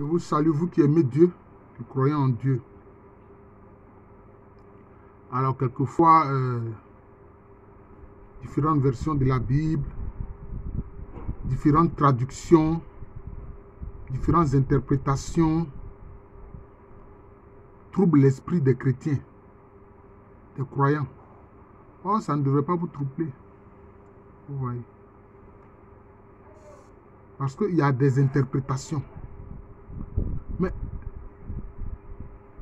Je vous salue, vous qui aimez Dieu, qui croyez en Dieu. Alors, quelquefois, différentes versions de la Bible, différentes traductions, différentes interprétations troublent l'esprit des chrétiens, des croyants. Oh, ça ne devrait pas vous troubler. Vous voyez. Parce qu'il y a des interprétations. Mais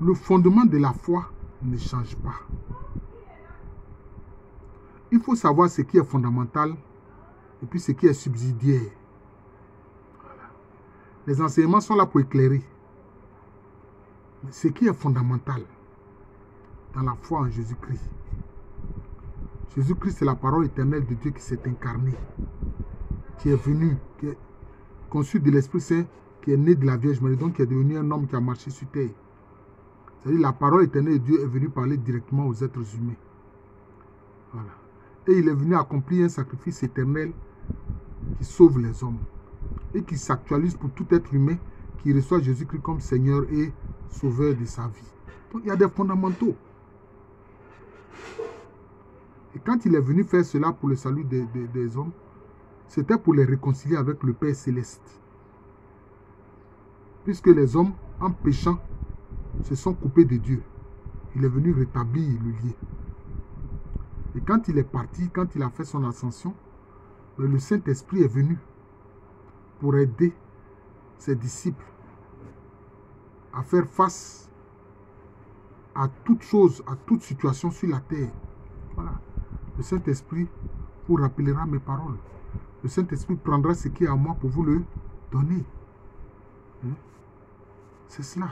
le fondement de la foi ne change pas. Il faut savoir ce qui est fondamental et puis ce qui est subsidiaire. Voilà. Les enseignements sont là pour éclairer. Mais ce qui est fondamental dans la foi en Jésus-Christ. Jésus-Christ, c'est la parole éternelle de Dieu qui s'est incarnée, qui est venu, qui est conçu de l'Esprit Saint, qui est né de la Vierge Marie, donc qui est devenu un homme qui a marché sur terre. C'est-à-dire la parole éternelle de Dieu est venue parler directement aux êtres humains. Voilà. Et il est venu accomplir un sacrifice éternel qui sauve les hommes et qui s'actualise pour tout être humain qui reçoit Jésus-Christ comme Seigneur et Sauveur de sa vie. Donc il y a des fondamentaux. Et quand il est venu faire cela pour le salut des hommes, c'était pour les réconcilier avec le Père Céleste. Puisque les hommes, en péchant, se sont coupés de Dieu. Il est venu rétablir le lien. Et quand il est parti, quand il a fait son ascension, le Saint-Esprit est venu pour aider ses disciples à faire face à toute chose, à toute situation sur la terre. Voilà. Le Saint-Esprit vous rappellera mes paroles. Le Saint-Esprit prendra ce qui est à moi pour vous le donner. Hein? C'est cela.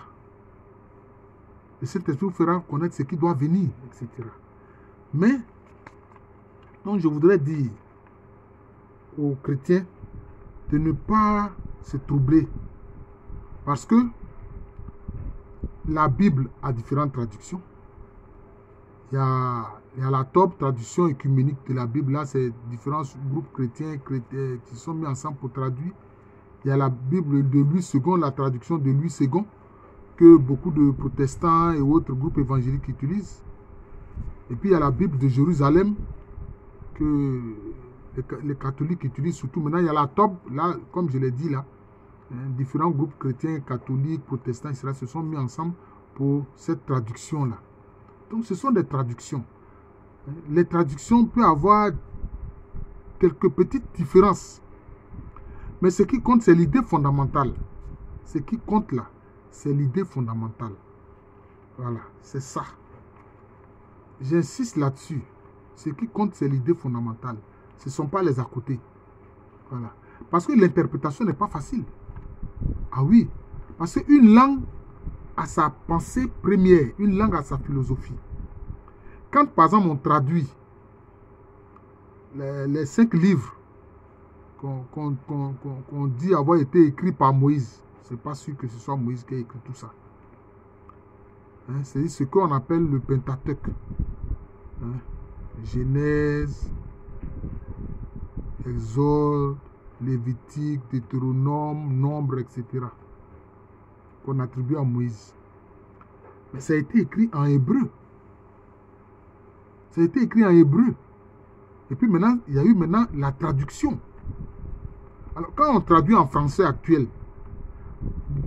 Le Saint-Esprit vous fera connaître ce qui doit venir, etc. Mais, donc je voudrais dire aux chrétiens de ne pas se troubler. Parce que la Bible a différentes traductions. Il y a la top traduction écuménique de la Bible. Là, c'est différents groupes chrétiens qui sont mis ensemble pour traduire. Il y a la Bible de Louis II, la traduction de Louis II, que beaucoup de protestants et autres groupes évangéliques utilisent. Et puis, il y a la Bible de Jérusalem, que les catholiques utilisent surtout. Maintenant, il y a la top, là, comme je l'ai dit là, différents groupes chrétiens, catholiques, protestants, etc. se sont mis ensemble pour cette traduction-là. Donc, ce sont des traductions. Les traductions peuvent avoir quelques petites différences. Mais ce qui compte, c'est l'idée fondamentale. Ce qui compte là, c'est l'idée fondamentale. Voilà, c'est ça. J'insiste là-dessus. Ce qui compte, c'est l'idée fondamentale. Ce ne sont pas les à côté. Voilà. Parce que l'interprétation n'est pas facile. Ah oui. Parce qu'une langue a sa pensée première. Une langue a sa philosophie. Quand, par exemple, on traduit les 5 livres qu'on dit avoir été écrits par Moïse, c'est pas sûr que ce soit Moïse qui a écrit tout ça. Hein, c'est ce qu'on appelle le Pentateuque. Hein, Genèse, Exode, Lévitique, Deutéronome, Nombre, etc. Qu'on attribue à Moïse. Mais ça a été écrit en hébreu. Ça a été écrit en hébreu. Et puis maintenant, il y a eu maintenant la traduction. Alors, quand on traduit en français actuel,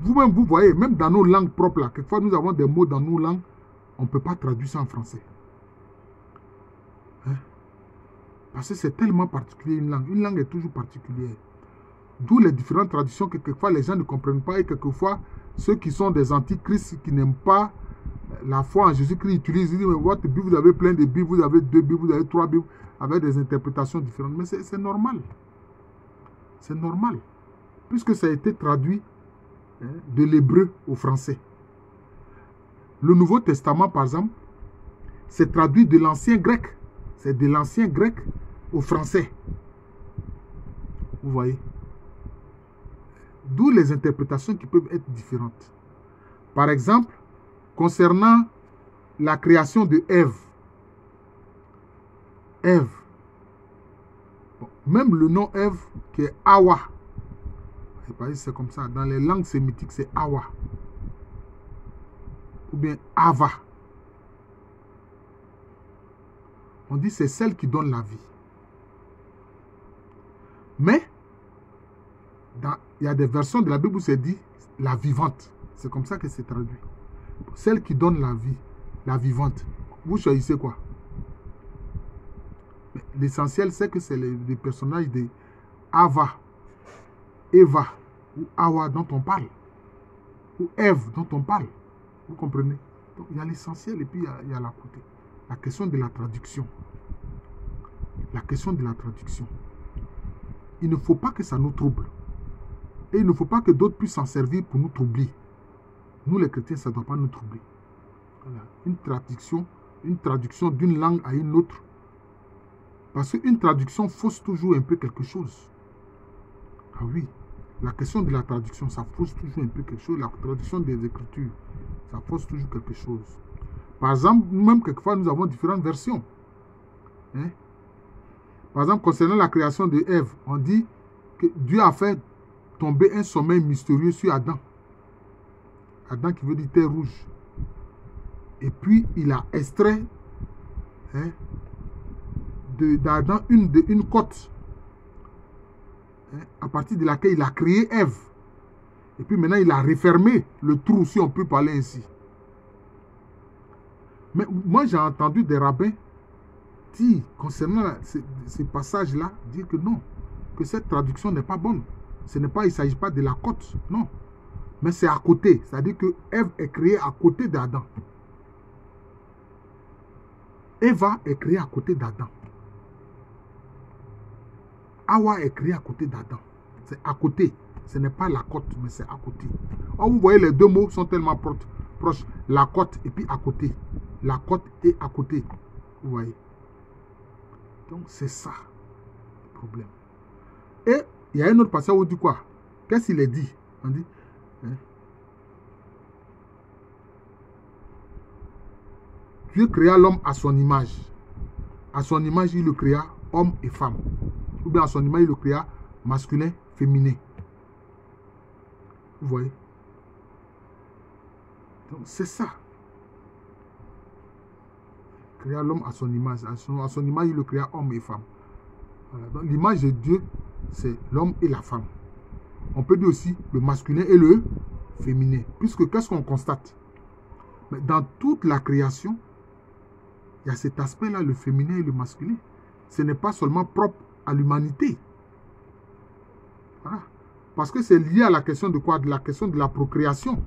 vous-même, vous voyez, même dans nos langues propres, là, quelquefois nous avons des mots dans nos langues, on ne peut pas traduire ça en français. Hein? Parce que c'est tellement particulier une langue. Une langue est toujours particulière. D'où les différentes traductions que quelquefois les gens ne comprennent pas et quelquefois ceux qui sont des antichrists qui n'aiment pas la foi en Jésus-Christ utilisent. Ils disent, votre Bible, vous avez plein de Bibles, vous avez 2 Bibles, vous avez 3 Bibles avec des interprétations différentes. Mais c'est normal. C'est normal. Puisque ça a été traduit de l'hébreu au français. Le Nouveau Testament, par exemple, c'est traduit de l'ancien grec. C'est de l'ancien grec au français. Vous voyez? D'où les interprétations qui peuvent être différentes. Par exemple, concernant la création de Ève. Ève. Bon, même le nom Ève, qui est Hawa. C'est pas c'est comme ça. Dans les langues sémitiques, c'est Awa. Ou bien Ava. On dit c'est celle qui donne la vie. Mais, il y a des versions de la Bible où c'est dit la vivante. C'est comme ça que c'est traduit. Celle qui donne la vie, la vivante. Vous choisissez quoi? L'essentiel, c'est que c'est les personnages de Ava, Eva ou Awa dont on parle. Ou Ève dont on parle. Vous comprenez? Donc, il y a l'essentiel et puis il y a la côté. La question de la traduction. La question de la traduction. Il ne faut pas que ça nous trouble. Et il ne faut pas que d'autres puissent s'en servir pour nous troubler. Nous, les chrétiens, ça ne doit pas nous troubler. Voilà. Une traduction d'une langue à une autre. Parce qu'une traduction fausse toujours un peu quelque chose. Ah oui, la question de la traduction, ça fausse toujours un peu quelque chose. La traduction des Écritures, ça fausse toujours quelque chose. Par exemple, nous-mêmes, quelquefois, nous avons différentes versions. Hein? Par exemple, concernant la création de Ève, on dit que Dieu a fait tomber un sommeil mystérieux sur Adam. Adam qui veut dire terre rouge. Et puis, il a extrait d'Adam une côte à partir de laquelle il a créé Ève. Et puis maintenant, il a refermé le trou, si on peut parler ainsi. Mais moi, j'ai entendu des rabbins dire, concernant ces passages-là, dire que non, que cette traduction n'est pas bonne. Il ne s'agit pas de la côte, non. Mais c'est à côté. C'est-à-dire que Ève est créée à côté d'Adam. Eva est créée à côté d'Adam. Awa est créée à côté d'Adam. C'est à côté. Ce n'est pas la côte, mais c'est à côté. Or, vous voyez, les deux mots sont tellement proches. La côte et puis à côté. La côte et à côté. Vous voyez. Donc, c'est ça le problème. Et il y a un autre passage où on dit quoi? Qu'est-ce qu'il est dit? On dit, Dieu créa l'homme à son image. À son image, il le créa homme et femme. Ou bien à son image, il le créa masculin, féminin. Vous voyez? Donc, c'est ça. Créa l'homme à son image. À son image, il le créa homme et femme. Voilà. Donc, l'image de Dieu, c'est l'homme et la femme. On peut dire aussi le masculin et le féminin. Puisque qu'est-ce qu'on constate? Mais dans toute la création, il y a cet aspect-là, le féminin et le masculin. Ce n'est pas seulement propre à l'humanité. Voilà. Parce que c'est lié à la question de quoi? De la question de la procréation.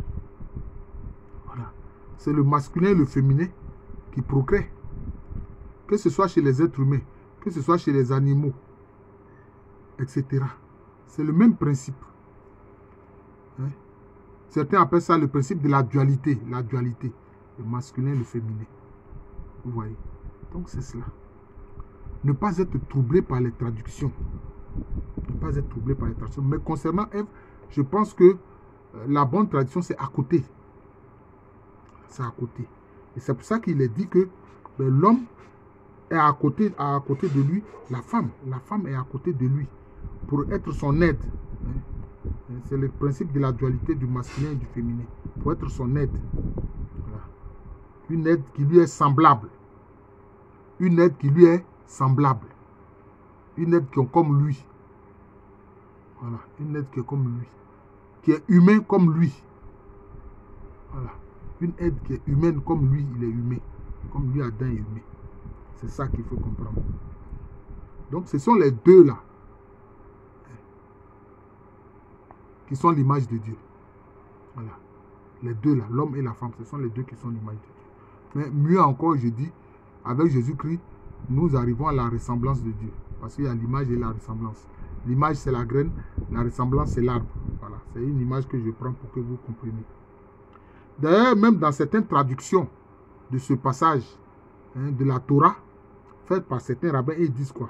Voilà. C'est le masculin et le féminin qui procréent. Que ce soit chez les êtres humains, que ce soit chez les animaux, etc. C'est le même principe. Hein? Certains appellent ça le principe de la dualité. La dualité. Le masculin et le féminin. Vous voyez. Donc c'est cela. Ne pas être troublé par les traductions. Ne pas être troublé par les traductions. Mais concernant Ève, je pense que la bonne traduction, c'est à côté. C'est à côté. Et c'est pour ça qu'il est dit que l'homme est à côté de lui, la femme. La femme est à côté de lui pour être son aide. C'est le principe de la dualité du masculin et du féminin. Pour être son aide. Voilà. Une aide qui lui est semblable. Une aide qui lui est semblable. Une aide qui est comme lui. Voilà. Une aide qui est comme lui. Qui est humain comme lui. Voilà. Une aide qui est humaine comme lui, il est humain. Comme lui, Adam est humain. C'est ça qu'il faut comprendre. Donc, ce sont les deux là qui sont l'image de Dieu. Voilà. Les deux là, l'homme et la femme, ce sont les deux qui sont l'image de Dieu. Mais mieux encore, je dis, avec Jésus-Christ, nous arrivons à la ressemblance de Dieu. Parce qu'il y a l'image et la ressemblance. L'image, c'est la graine, la ressemblance, c'est l'arbre. Voilà, c'est une image que je prends pour que vous compreniez. D'ailleurs, même dans certaines traductions de ce passage de la Torah, faites par certains rabbins, ils disent quoi?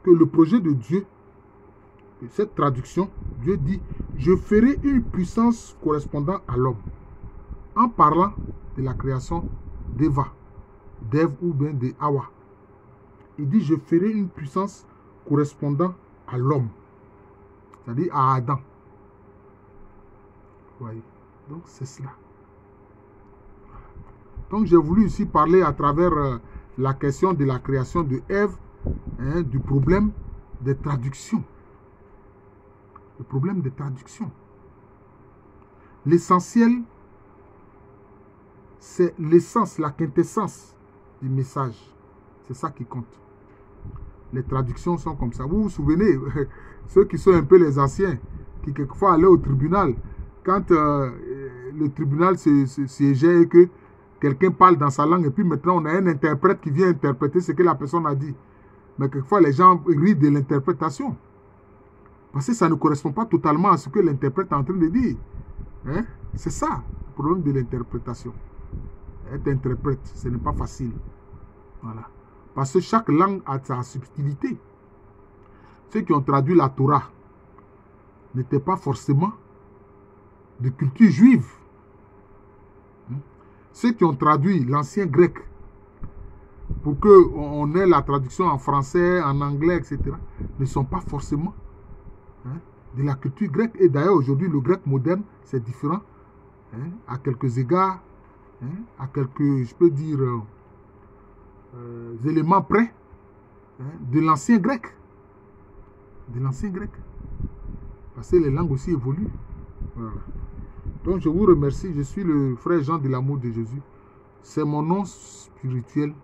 Que le projet de Dieu, cette traduction, Dieu dit, je ferai une puissance correspondant à l'homme. En parlant de la création d'Eva, d'Ève ou bien d'Awa. Il dit, je ferai une puissance correspondant à l'homme. C'est-à-dire à Adam. voyez. Donc, c'est cela. Donc, j'ai voulu ici parler à travers la question de la création de Ève, hein, du problème des traductions. Le problème des traductions. L'essentiel, c'est l'essence, la quintessence du message. C'est ça qui compte. Les traductions sont comme ça. Vous vous souvenez, ceux qui sont un peu les anciens, qui quelquefois allaient au tribunal, quand le tribunal se siégeait et que quelqu'un parle dans sa langue, et puis maintenant on a un interprète qui vient interpréter ce que la personne a dit. Mais quelquefois les gens rient de l'interprétation. Parce que ça ne correspond pas totalement à ce que l'interprète est en train de dire. Hein? C'est ça, le problème de l'interprétation. Être interprète, ce n'est pas facile. Voilà. Parce que chaque langue a sa subtilité. Ceux qui ont traduit la Torah n'étaient pas forcément de culture juive. Ceux qui ont traduit l'ancien grec, pour qu'on ait la traduction en français, en anglais, etc., ne sont pas forcément de la culture grecque. Et d'ailleurs, aujourd'hui, le grec moderne, c'est différent, à quelques égards, à quelques, je peux dire, éléments près, de l'ancien grec. De l'ancien grec. Parce que les langues aussi évoluent. Voilà. Donc, je vous remercie. Je suis le frère Jean de l'amour de Jésus. C'est mon nom spirituel.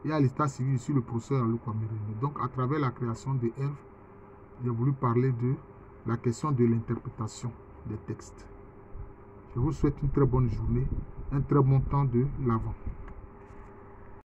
Et à l'état civil, je suis le professeur Aluko Amirene. Donc, à travers la création de Ève, j'ai voulu parler de la question de l'interprétation des textes. Je vous souhaite une très bonne journée, un très bon temps de l'Avent.